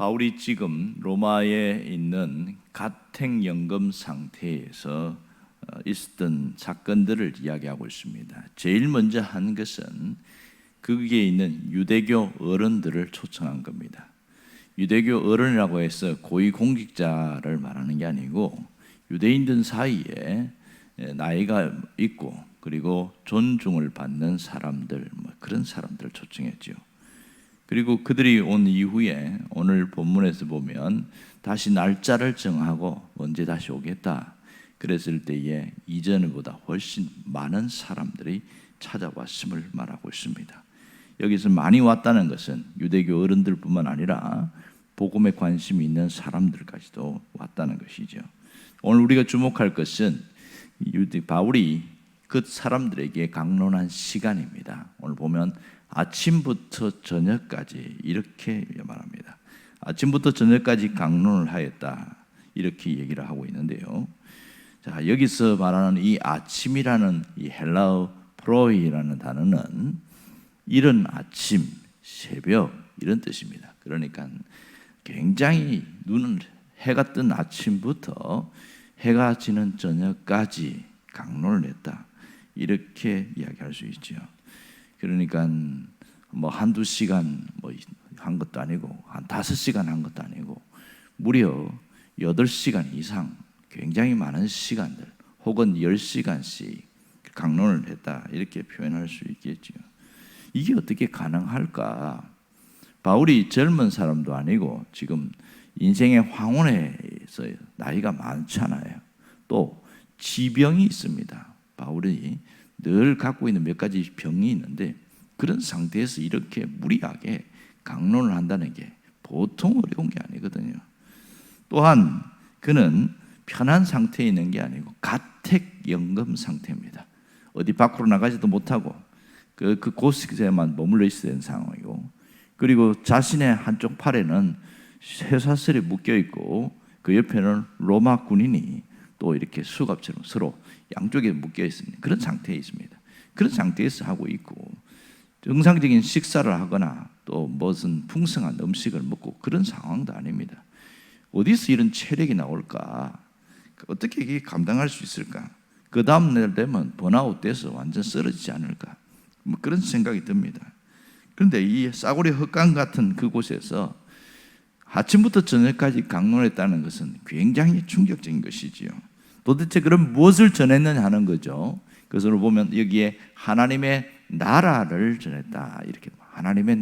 바울이 지금 로마에 있는 가택연금 상태에서 있었던 사건들을 이야기하고 있습니다. 제일 먼저 한 것은 거기에 있는 유대교 어른들을 초청한 겁니다. 유대교 어른이라고 해서 고위공직자를 말하는 게 아니고 유대인들 사이에 나이가 있고 그리고 존중을 받는 사람들, 그런 사람들을 초청했죠. 그리고 그들이 온 이후에 오늘 본문에서 보면 다시 날짜를 정하고 언제 다시 오겠다 그랬을 때에 이전보다 훨씬 많은 사람들이 찾아왔음을 말하고 있습니다. 여기서 많이 왔다는 것은 유대교 어른들뿐만 아니라 복음에 관심이 있는 사람들까지도 왔다는 것이죠. 오늘 우리가 주목할 것은 바울이 그 사람들에게 강론한 시간입니다. 오늘 보면 아침부터 저녁까지 이렇게 말합니다. 아침부터 저녁까지 강론을 하였다 이렇게 얘기를 하고 있는데요. 자, 여기서 말하는 이 아침이라는 이 헬라어 프로이라는 단어는 이른 아침, 새벽 이런 뜻입니다. 그러니까 굉장히 해가 뜬 아침부터 해가 지는 저녁까지 강론을 했다 이렇게 이야기할 수 있죠. 그러니까 한두 시간 한 것도 아니고 한 5시간 한 것도 아니고 무려 8시간 이상 굉장히 많은 시간들 혹은 10시간씩 강론을 했다 이렇게 표현할 수 있겠죠. 이게 어떻게 가능할까? 바울이 젊은 사람도 아니고 지금 인생의 황혼에서 나이가 많잖아요. 또 지병이 있습니다. 바울이 늘 갖고 있는 몇 가지 병이 있는데 그런 상태에서 이렇게 무리하게 강론을 한다는 게 보통 어려운 게 아니거든요. 또한 그는 편한 상태에 있는 게 아니고 가택연금 상태입니다. 어디 밖으로 나가지도 못하고 그 곳에만 머물러 있어야 되는 상황이고, 그리고 자신의 한쪽 팔에는 쇠사슬이 묶여 있고 그 옆에는 로마 군인이 또 이렇게 수갑처럼 서로 양쪽에 묶여 있습니다. 그런 상태에 있습니다. 그런 상태에서 하고 있고 정상적인 식사를 하거나 또 무슨 풍성한 음식을 먹고 그런 상황도 아닙니다. 어디서 이런 체력이 나올까? 어떻게 이게 감당할 수 있을까? 그 다음 날 되면 번아웃 돼서 완전 쓰러지지 않을까? 그런 생각이 듭니다. 그런데 이 싸구려 헛강 같은 그곳에서 아침부터 저녁까지 강론했다는 것은 굉장히 충격적인 것이지요. 도대체 그럼 무엇을 전했느냐 하는 거죠. 그것을 보면 여기에 하나님의 나라를 전했다 이렇게. 하나님의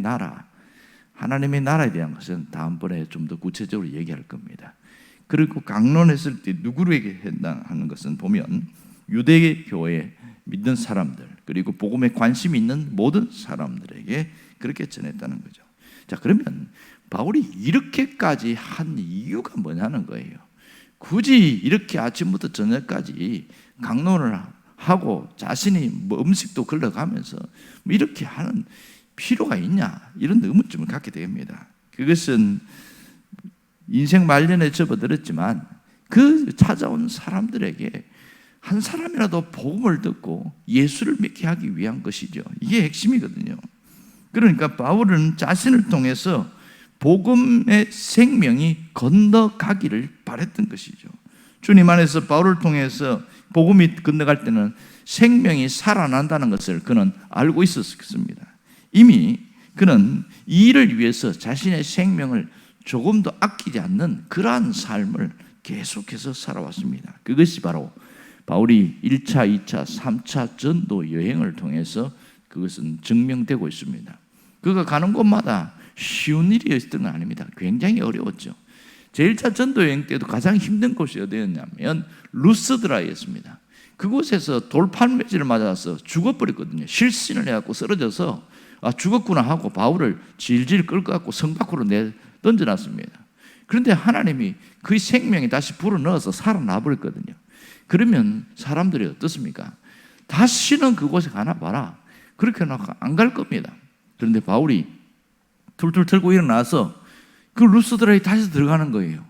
나라에 대한 것은 다음번에 좀 더 구체적으로 얘기할 겁니다. 그리고 강론했을 때 누구에게 했나 하는 것은 보면 유대교회 믿는 사람들 그리고 복음에 관심이 있는 모든 사람들에게 그렇게 전했다는 거죠. 자, 그러면 바울이 이렇게까지 한 이유가 뭐냐는 거예요. 굳이 이렇게 아침부터 저녁까지 강론을 하고 자신이 음식도 걸러가면서 이렇게 하는 필요가 있냐 이런 의문점을 갖게 됩니다. 그것은 인생 말년에 접어들었지만 그 찾아온 사람들에게 한 사람이라도 복음을 듣고 예수를 믿게 하기 위한 것이죠. 이게 핵심이거든요. 그러니까 바울은 자신을 통해서 복음의 생명이 건너가기를 바랬던 것이죠. 주님 안에서 바울을 통해서 복음이 건너갈 때는 생명이 살아난다는 것을 그는 알고 있었습니다. 이미 그는 이 일을 위해서 자신의 생명을 조금도 아끼지 않는 그러한 삶을 계속해서 살아왔습니다. 그것이 바로 바울이 1차, 2차, 3차 전도 여행을 통해서 그것은 증명되고 있습니다. 그가 가는 곳마다 쉬운 일이었던 건 아닙니다. 굉장히 어려웠죠. 제1차 전도 여행 때도 가장 힘든 곳이 어디였냐면 루스드라였습니다. 그곳에서 돌팔매질을 맞아서 죽어버렸거든요. 실신을 해갖고 쓰러져서 죽었구나 하고 바울을 질질 끌고 갖고 성 밖으로 던져놨습니다. 그런데 하나님이 그 생명이 다시 불어넣어서 살아나 버렸거든요. 그러면 사람들이 어떻습니까? 다시는 그곳에 가나 봐라. 그렇게 해놓고 안 갈 겁니다. 그런데 바울이 툴툴 털고 일어나서 그 루스드라에 다시 들어가는 거예요.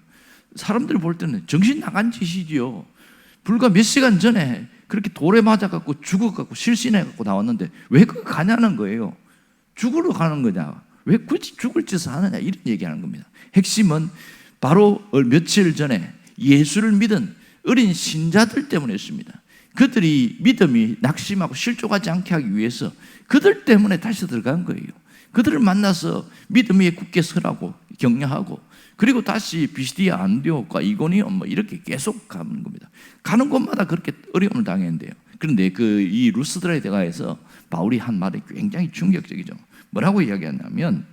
사람들이 볼 때는 정신 나간 짓이지요. 불과 몇 시간 전에 그렇게 돌에 맞아갖고 죽어갖고 실신해갖고 나왔는데 왜 그 가냐는 거예요. 죽으러 가는 거냐. 왜 굳이 죽을 짓을 하느냐, 이런 얘기하는 겁니다. 핵심은 바로 며칠 전에 예수를 믿은 어린 신자들 때문이었습니다. 그들이 믿음이 낙심하고 실족하지 않게 하기 위해서 그들 때문에 다시 들어간 거예요. 그들을 만나서 믿음 위에 굳게 서라고 격려하고, 그리고 다시 비시디아, 안디옥과 이고니온 이렇게 계속 가는 겁니다. 가는 곳마다 그렇게 어려움을 당했는데요. 그런데 이 루스드라에 대가에서 바울이 한 말이 굉장히 충격적이죠. 뭐라고 이야기하냐면,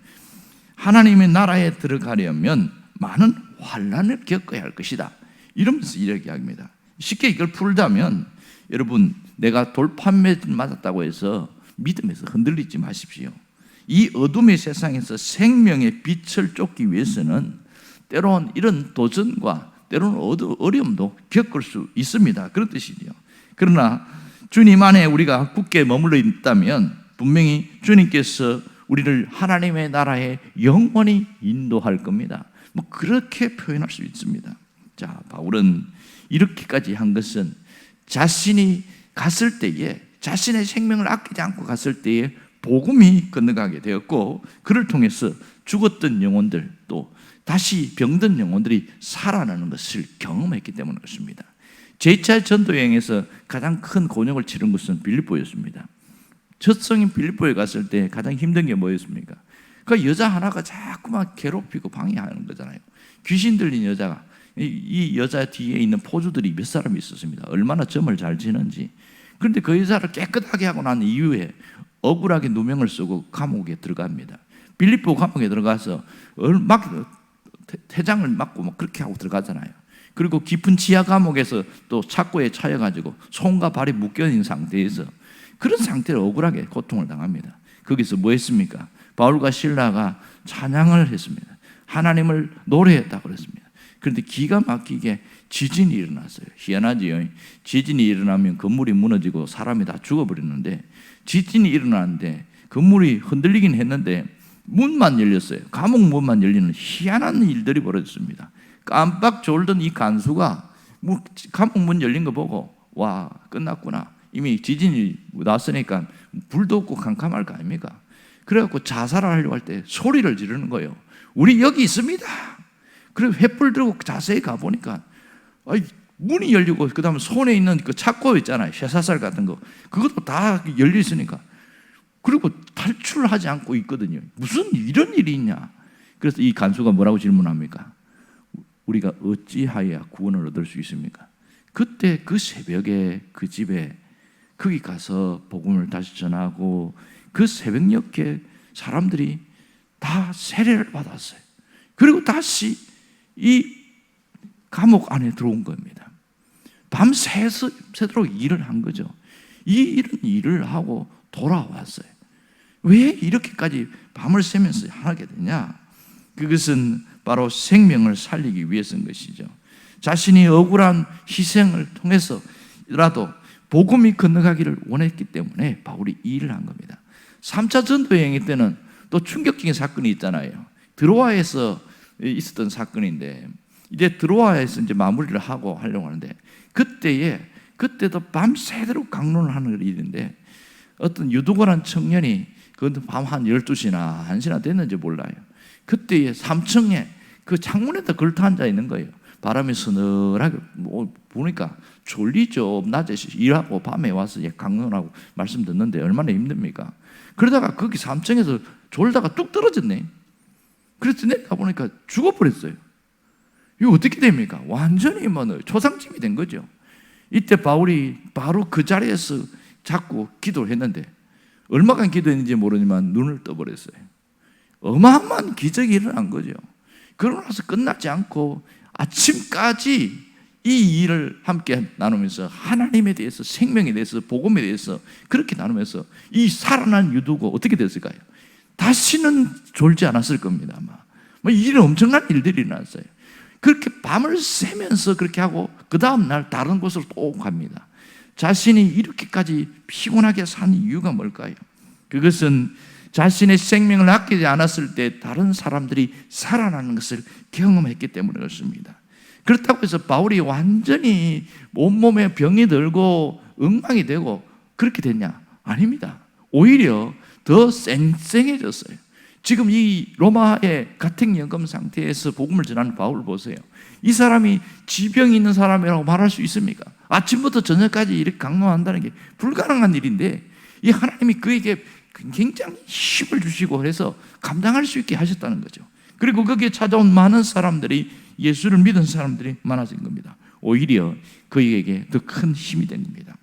하나님의 나라에 들어가려면 많은 환난을 겪어야 할 것이다, 이러면서 이야기합니다. 쉽게 이걸 풀자면, 여러분, 내가 돌판매 맞았다고 해서 믿음에서 흔들리지 마십시오. 이 어둠의 세상에서 생명의 빛을 쫓기 위해서는 때로는 이런 도전과 때로는 어려움도 겪을 수 있습니다. 그런 뜻이죠. 그러나 주님 안에 우리가 굳게 머물러 있다면 분명히 주님께서 우리를 하나님의 나라에 영원히 인도할 겁니다. 그렇게 표현할 수 있습니다. 자, 바울은 이렇게까지 한 것은 자신이 갔을 때에, 자신의 생명을 아끼지 않고 갔을 때에 복음이 건너가게 되었고, 그를 통해서 죽었던 영혼들, 또 다시 병든 영혼들이 살아나는 것을 경험했기 때문에 그렇습니다. 제2차 전도여행에서 가장 큰 곤욕을 치른 것은 빌립보였습니다. 첫 성인 빌립보에 갔을 때 가장 힘든 게 뭐였습니까? 그 여자 하나가 자꾸만 괴롭히고 방해하는 거잖아요. 귀신 들린 여자가, 이 여자 뒤에 있는 포주들이 몇 사람이 있었습니다. 얼마나 점을 잘 지는지. 그런데 그 여자를 깨끗하게 하고 난 이후에 억울하게 누명을 쓰고 감옥에 들어갑니다. 빌립보 감옥에 들어가서 태장을 맞고 그렇게 하고 들어가잖아요. 그리고 깊은 지하 감옥에서 또 착고에 차여가지고 손과 발이 묶여있는 상태에서, 그런 상태로 억울하게 고통을 당합니다. 거기서 뭐 했습니까? 바울과 실라가 찬양을 했습니다. 하나님을 노래했다고 그랬습니다. 그런데 기가 막히게 지진이 일어났어요. 희한하지요. 지진이 일어나면 건물이 무너지고 사람이 다 죽어버리는데, 지진이 일어나는데 건물이 흔들리긴 했는데 문만 열렸어요. 감옥 문만 열리는 희한한 일들이 벌어졌습니다. 깜빡 졸던 이 간수가 감옥 문 열린 거 보고, 와, 끝났구나, 이미 지진이 났으니까 불도 없고 캄캄할 거 아닙니까? 그래갖고 자살을 하려고 할 때 소리를 지르는 거예요. 우리 여기 있습니다. 그리고 횃불 들고 자세히 가보니까 문이 열리고, 그 다음에 손에 있는 그 착고 있잖아요, 쇠사슬 같은 거, 그것도 다 열려 있으니까, 그리고 탈출을 하지 않고 있거든요. 무슨 이런 일이 있냐? 그래서 이 간수가 뭐라고 질문합니까? 우리가 어찌하여야 구원을 얻을 수 있습니까? 그때 그 새벽에 그 집에 거기 가서 복음을 다시 전하고, 그 새벽녘에 사람들이 다 세례를 받았어요. 그리고 다시 이 감옥 안에 들어온 겁니다. 밤새도록 일을 한 거죠. 이런 일을 하고 돌아왔어요. 왜 이렇게까지 밤을 새면서 하게 되냐? 그것은 바로 생명을 살리기 위해서인 것이죠. 자신이 억울한 희생을 통해서라도 복음이 건너가기를 원했기 때문에 바울이 이 일을 한 겁니다. 3차 전도여행 때는 또 충격적인 사건이 있잖아요. 드로아에서 있었던 사건인데, 이제 드로아에서 이제 마무리를 하려고 하는데, 그때도 밤새도록 강론을 하는 일인데, 어떤 유두고란 청년이 그것도 밤 한 12시나 1시나 됐는지 몰라요. 그때에 3층에 그 창문에다 걸터 앉아 있는 거예요. 바람이 서늘하게 보니까 졸리죠. 낮에 일하고 밤에 와서 강론하고 말씀 듣는데 얼마나 힘듭니까? 그러다가 거기 3층에서 졸다가 뚝 떨어졌네. 그래서 내가 보니까 죽어버렸어요. 이거 어떻게 됩니까? 완전히 초상집이 된 거죠. 이때 바울이 바로 그 자리에서 자꾸 기도를 했는데, 얼마간 기도했는지 모르지만 눈을 떠버렸어요. 어마어마한 기적이 일어난 거죠. 그러고 나서 끝나지 않고 아침까지 이 일을 함께 나누면서 하나님에 대해서, 생명에 대해서, 복음에 대해서 그렇게 나누면서 이 살아난 유두고 어떻게 됐을까요? 다시는 졸지 않았을 겁니다. 아마 이런 엄청난 일들이 일어났어요. 그렇게 밤을 새면서 그렇게 하고 그 다음 날 다른 곳으로 또 갑니다. 자신이 이렇게까지 피곤하게 산 이유가 뭘까요? 그것은 자신의 생명을 아끼지 않았을 때 다른 사람들이 살아나는 것을 경험했기 때문에 그렇습니다. 그렇다고 해서 바울이 완전히 온몸에 병이 들고 엉망이 되고 그렇게 됐냐? 아닙니다. 오히려 더 쌩쌩해졌어요. 지금 이 로마의 가택연금 상태에서 복음을 전하는 바울을 보세요. 이 사람이 지병이 있는 사람이라고 말할 수 있습니까? 아침부터 저녁까지 이렇게 강론한다는 게 불가능한 일인데 이 하나님이 그에게 굉장히 힘을 주시고 해서 감당할 수 있게 하셨다는 거죠. 그리고 거기에 찾아온 많은 사람들이 예수를 믿은 사람들이 많아진 겁니다. 오히려 그에게 더 큰 힘이 된 겁니다.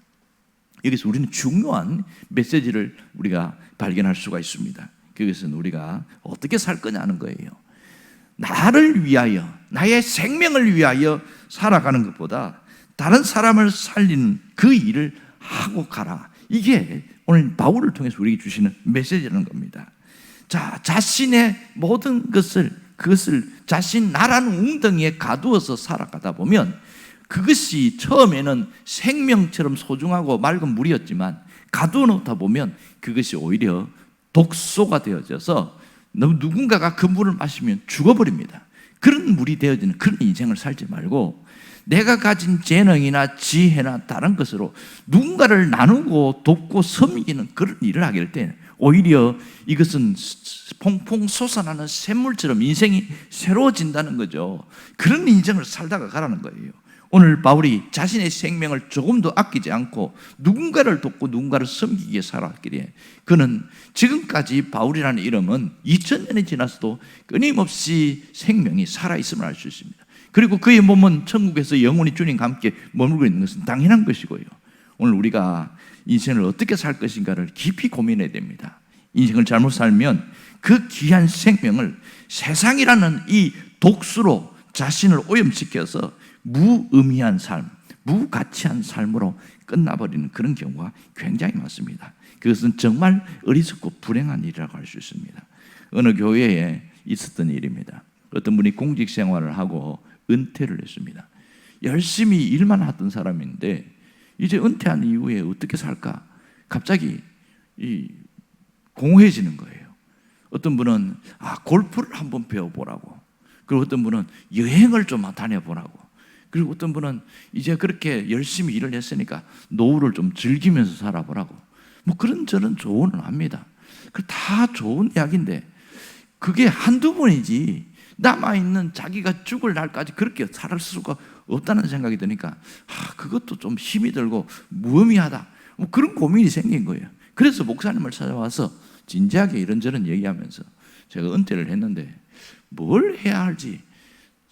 여기서 우리는 중요한 메시지를 우리가 발견할 수가 있습니다. 그것은 우리가 어떻게 살 거냐는 거예요. 나를 위하여, 나의 생명을 위하여 살아가는 것보다 다른 사람을 살리는 그 일을 하고 가라. 이게 오늘 바울을 통해서 우리에게 주시는 메시지라는 겁니다. 자, 자신의 모든 그것을 자신 나라는 웅덩이에 가두어서 살아가다 보면 그것이 처음에는 생명처럼 소중하고 맑은 물이었지만 가두어 놓다 보면 그것이 오히려 독소가 되어져서 누군가가 그 물을 마시면 죽어버립니다. 그런 물이 되어지는 그런 인생을 살지 말고 내가 가진 재능이나 지혜나 다른 것으로 누군가를 나누고 돕고 섬기는 그런 일을 하게 될 때 오히려 이것은 퐁퐁 솟아나는 샘물처럼 인생이 새로워진다는 거죠. 그런 인생을 살다가 가라는 거예요. 오늘 바울이 자신의 생명을 조금도 아끼지 않고 누군가를 돕고 누군가를 섬기기에 살았기에 그는 지금까지 바울이라는 이름은 2000년이 지났어도 끊임없이 생명이 살아있음을 알 수 있습니다. 그리고 그의 몸은 천국에서 영원히 주님과 함께 머물고 있는 것은 당연한 것이고요. 오늘 우리가 인생을 어떻게 살 것인가를 깊이 고민해야 됩니다. 인생을 잘못 살면 그 귀한 생명을 세상이라는 이 독수로 자신을 오염시켜서 무의미한 삶, 무가치한 삶으로 끝나버리는 그런 경우가 굉장히 많습니다. 그것은 정말 어리석고 불행한 일이라고 할 수 있습니다. 어느 교회에 있었던 일입니다. 어떤 분이 공직 생활을 하고 은퇴를 했습니다. 열심히 일만 하던 사람인데 이제 은퇴한 이후에 어떻게 살까? 갑자기 공허해지는 거예요. 어떤 분은 골프를 한번 배워보라고, 그리고 어떤 분은 여행을 좀 다녀보라고, 그리고 어떤 분은 이제 그렇게 열심히 일을 했으니까 노후를 좀 즐기면서 살아보라고, 뭐 그런저런 조언을 합니다. 다 좋은 이야기인데 그게 한두 번이지 남아있는 자기가 죽을 날까지 그렇게 살 수가 없다는 생각이 드니까 그것도 좀 힘이 들고 무의미하다, 뭐 그런 고민이 생긴 거예요. 그래서 목사님을 찾아와서 진지하게 이런저런 얘기하면서 제가 은퇴를 했는데 뭘 해야 할지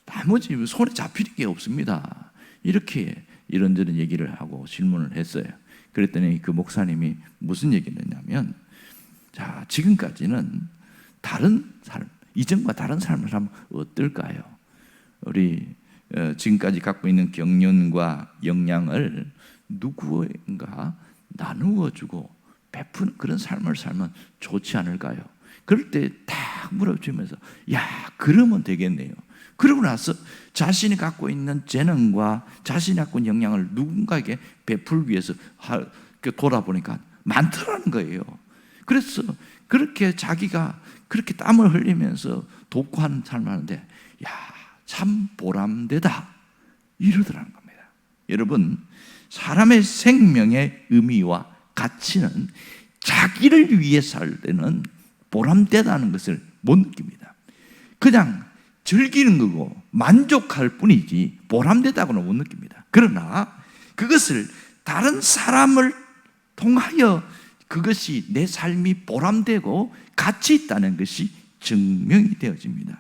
나머지 손에 잡히는 게 없습니다. 이렇게 이런저런 얘기를 하고 질문을 했어요. 그랬더니 그 목사님이 무슨 얘기를 했냐면, 자, 지금까지는 다른 삶, 이전과 다른 삶을 하면 어떨까요? 우리 지금까지 갖고 있는 경륜과 역량을 누구인가 나누어주고 베푸는 그런 삶을 살면 좋지 않을까요? 그럴 때 딱 물어주면서 그러면 되겠네요. 그러고 나서 자신이 갖고 있는 재능과 자신이 갖고 있는 역량을 누군가에게 베풀기 위해서 돌아보니까 많더라는 거예요. 그래서 그렇게 자기가 그렇게 땀을 흘리면서 돕고 하는 삶을 하는데 참 보람되다 이러더라는 겁니다. 여러분, 사람의 생명의 의미와 가치는 자기를 위해 살 때는 보람되다는 것을 못 느낍니다. 그냥 즐기는 거고 만족할 뿐이지 보람되다고는 못 느낍니다. 그러나 그것을 다른 사람을 통하여 그것이 내 삶이 보람되고 가치 있다는 것이 증명이 되어집니다.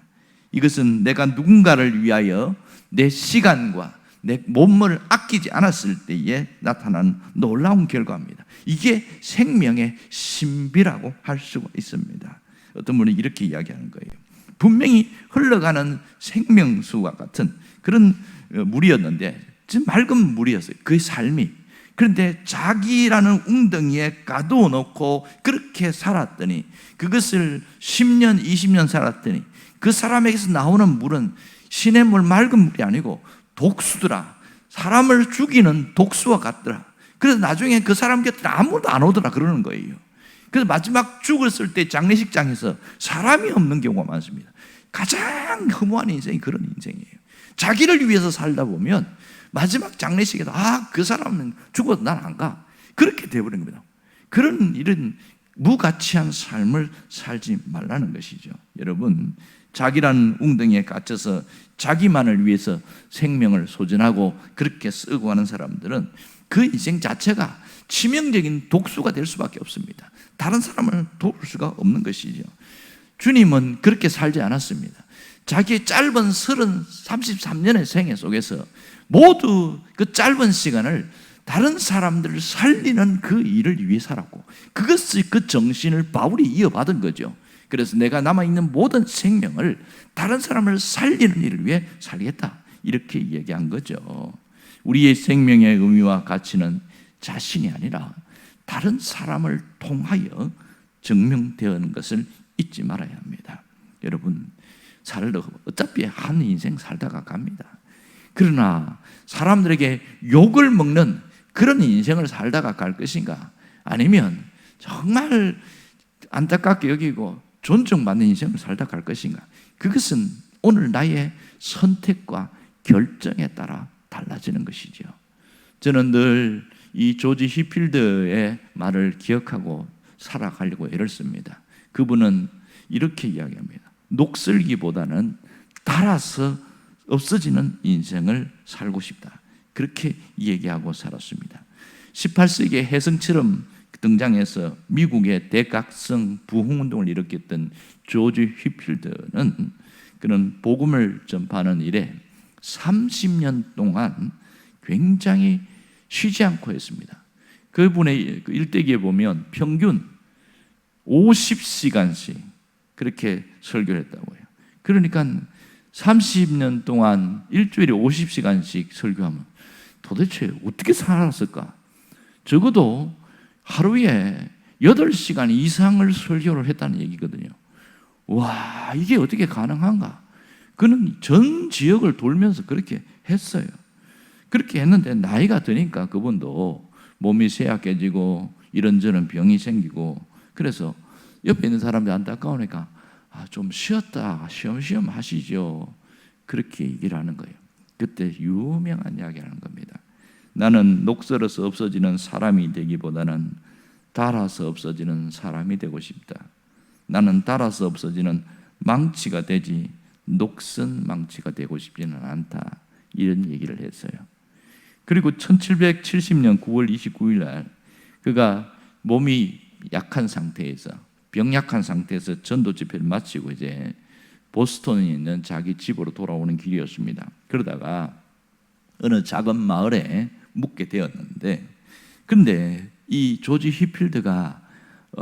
이것은 내가 누군가를 위하여 내 시간과 내 몸을 아끼지 않았을 때에 나타나는 놀라운 결과입니다. 이게 생명의 신비라고 할 수가 있습니다. 어떤 분이 이렇게 이야기하는 거예요. 분명히 흘러가는 생명수와 같은 그런 물이었는데 지금 맑은 물이었어요. 그의 삶이. 그런데 자기라는 웅덩이에 가두어 놓고 그렇게 살았더니 그것을 10년, 20년 살았더니 그 사람에게서 나오는 물은 시냇물 맑은 물이 아니고 독수더라. 사람을 죽이는 독수와 같더라. 그래서 나중에 그 사람 곁에 아무도 안 오더라 그러는 거예요. 그래서 마지막 죽었을 때 장례식장에서 사람이 없는 경우가 많습니다. 가장 허무한 인생이 그런 인생이에요. 자기를 위해서 살다 보면 마지막 장례식에도 그 사람은 죽어도 난 안 가. 그렇게 되어버린 겁니다. 그런 일은 무가치한 삶을 살지 말라는 것이죠. 여러분, 자기라는 웅덩이에 갇혀서 자기만을 위해서 생명을 소진하고 그렇게 쓰고 하는 사람들은 그 인생 자체가 치명적인 독수가 될 수밖에 없습니다. 다른 사람을 도울 수가 없는 것이죠. 주님은 그렇게 살지 않았습니다. 자기의 짧은 33년의 생애 속에서 모두 그 짧은 시간을 다른 사람들을 살리는 그 일을 위해 살았고, 그것이 그 정신을 바울이 이어받은 거죠. 그래서 내가 남아있는 모든 생명을 다른 사람을 살리는 일을 위해 살겠다, 이렇게 얘기한 거죠. 우리의 생명의 의미와 가치는 자신이 아니라 다른 사람을 통하여 증명되는 것을 잊지 말아야 합니다. 여러분, 어차피 한 인생 살다가 갑니다. 그러나 사람들에게 욕을 먹는 그런 인생을 살다가 갈 것인가, 아니면 정말 안타깝게 여기고 존중받는 인생을 살다 갈 것인가, 그것은 오늘 나의 선택과 결정에 따라 달라지는 것이죠. 저는 늘 이 조지 히필드의 말을 기억하고 살아가려고 애를 씁니다. 그분은 이렇게 이야기합니다. 녹슬기보다는 닳아서 없어지는 인생을 살고 싶다, 그렇게 얘기하고 살았습니다. 18세기의 혜성처럼 등장해서 미국의 대각성 부흥운동을 일으켰던 조지 휘필드는 그런 복음을 전파하는 일에 30년 동안 굉장히 쉬지 않고 했습니다. 그분의 일대기에 보면 평균 50시간씩 그렇게 설교를 했다고 해요. 그러니까 30년 동안 일주일에 50시간씩 설교하면 도대체 어떻게 살았을까? 적어도 하루에 8시간 이상을 설교를 했다는 얘기거든요. 와, 이게 어떻게 가능한가? 그는 전 지역을 돌면서 그렇게 했어요. 그렇게 했는데 나이가 드니까 그분도 몸이 쇠약해지고 이런저런 병이 생기고, 그래서 옆에 있는 사람들이 안타까우니까 좀 쉬었다 쉬엄쉬엄 하시죠, 그렇게 얘기를 하는 거예요. 그때 유명한 이야기를 하는 겁니다. 나는 녹슬어서 없어지는 사람이 되기보다는 닳아서 없어지는 사람이 되고 싶다. 나는 닳아서 없어지는 망치가 되지 녹슨 망치가 되고 싶지는 않다, 이런 얘기를 했어요. 그리고 1770년 9월 29일 날 그가 몸이 약한 상태에서, 병약한 상태에서 전도 집회를 마치고 이제 보스턴에 있는 자기 집으로 돌아오는 길이었습니다. 그러다가 어느 작은 마을에 묵게 되었는데, 근데 이 조지 히필드가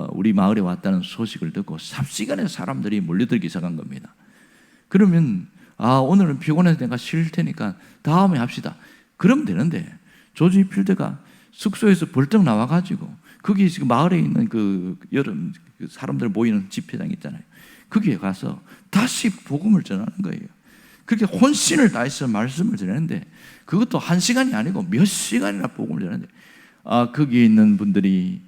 우리 마을에 왔다는 소식을 듣고 삽시간에 사람들이 몰려들기 시작한 겁니다. 그러면 오늘은 피곤해서 내가 쉴 테니까 다음에 합시다, 그러면 되는데, 조지 히필드가 숙소에서 벌떡 나와가지고 거기 지금 마을에 있는 그 여름 사람들 모이는 집회장 있잖아요. 거기에 가서 다시 복음을 전하는 거예요. 그렇게 혼신을 다해서 말씀을 전하는데, 그것도 1시간이 아니고 몇 시간이나 복음을 전하는데, 거기에 있는 분들이,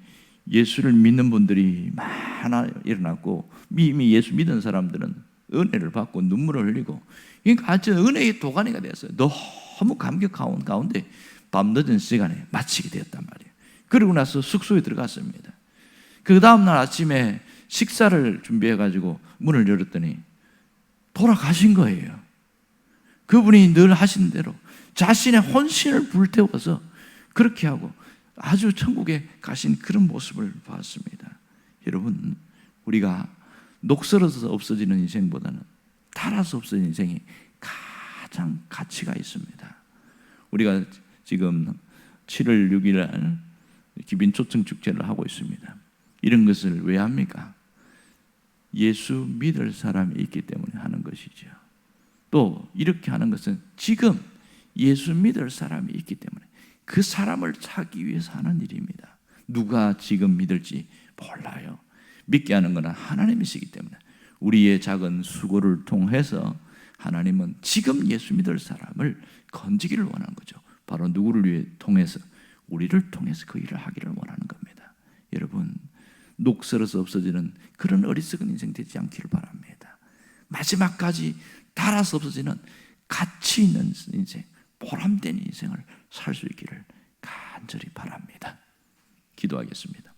예수를 믿는 분들이 많아 일어났고, 이미 예수 믿은 사람들은 은혜를 받고 눈물을 흘리고, 그러니까 아주 은혜의 도가니가 되었어요. 너무 감격한 가운데 밤늦은 시간에 마치게 되었단 말이에요. 그러고 나서 숙소에 들어갔습니다. 그 다음날 아침에 식사를 준비해가지고 문을 열었더니 돌아가신 거예요. 그분이 늘 하신 대로 자신의 혼신을 불태워서 그렇게 하고 아주 천국에 가신 그런 모습을 봤습니다. 여러분, 우리가 녹슬어서 없어지는 인생보다는 닳아서 없어지는 인생이 가장 가치가 있습니다. 우리가 지금 7월 6일 날 기빈초청 축제를 하고 있습니다. 이런 것을 왜 합니까? 예수 믿을 사람이 있기 때문에 하는 것이죠. 또 이렇게 하는 것은 지금 예수 믿을 사람이 있기 때문에 그 사람을 찾기 위해서 하는 일입니다. 누가 지금 믿을지 몰라요. 믿게 하는 것은 하나님이시기 때문에 우리의 작은 수고를 통해서 하나님은 지금 예수 믿을 사람을 건지기를 원하는 거죠. 바로 누구를 위해 통해서? 우리를 통해서 그 일을 하기를 원하는 겁니다. 여러분, 녹슬어서 없어지는 그런 어리석은 인생 되지 않기를 바랍니다. 마지막까지 닳아서 없어지는 가치 있는 인생, 보람된 인생을 살 수 있기를 간절히 바랍니다. 기도하겠습니다.